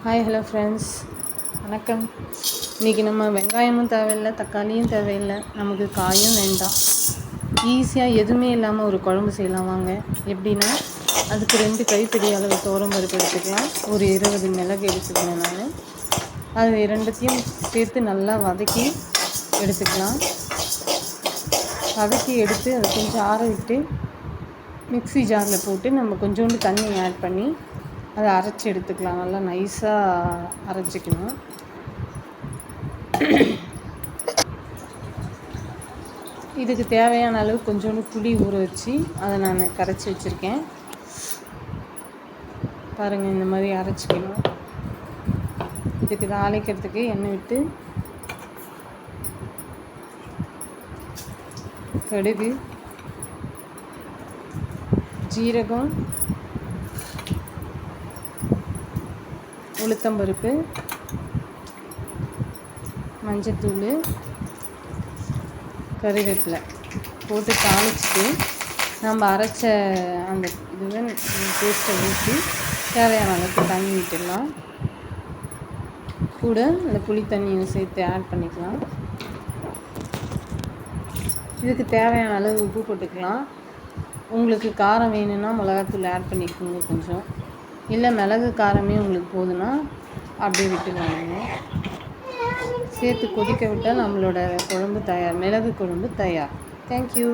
Hi hello friends, வணக்கம். இன்றைக்கி நம்ம வெங்காயமும் தேவையில்லை, தக்காளியும் தேவையில்லை, நமக்கு காயும் வேண்டாம். ஈஸியாக எதுவுமே இல்லாமல் ஒரு குழம்பு செய்யலாம் வாங்க. எப்படின்னா, அதுக்கு 2 கைப்பிடி அளவு துவரம்பருப்பு எடுத்துக்கலாம், ஒரு 20 மிளகு எடுத்துக்கணும். நான் அது 2த்தையும் சேர்த்து நல்லா வதக்கி எடுத்துக்கலாம். வதக்கி எடுத்து அதை கொஞ்சம் ஆற விட்டு மிக்ஸி ஜாரில் போட்டு நம்ம கொஞ்சோண்டு தண்ணி ஆட் பண்ணி அதை அரைச்சி எடுத்துக்கலாம். நல்லா நைஸாக அரைச்சிக்கணும். இதுக்கு தேவையான அளவு கொஞ்சோண்டு புளி ஊற வச்சு அதை நான் கரைச்சி வச்சுருக்கேன். பாருங்கள், இந்த மாதிரி அரைச்சிக்கணும். இதுக்கு தாளிக்கிறதுக்கு எண்ணெய் விட்டு கடுகு, ஜீரகம், உளுத்தம்பருப்பு, மஞ்சத்தூள், கறிவேப்பிலை போட்டு தாளிச்சிட்டு நம்ம அரைச்ச அந்த பேஸ்ட்டை ஊற்றி தேவையான அளவுக்கு தண்ணி விட்டுடலாம். கூட அந்த புளி தண்ணியை சேர்த்து ஆட் பண்ணிக்கலாம். இதுக்கு தேவையான அளவு உப்பு போட்டுக்கலாம். உங்களுக்கு காரம் வேணும்னா மிளகாத்தூள் ஆட் பண்ணிக்கோங்க கொஞ்சம். இல்லை மிளகு காரமே உங்களுக்கு போதுன்னா அப்படியே விட்டுருவாங்க. சேர்த்து கொதிக்க விட்டால் நம்மளோட குழம்பு தயார், மிளகு குழம்பு தயார். தேங்க்யூ.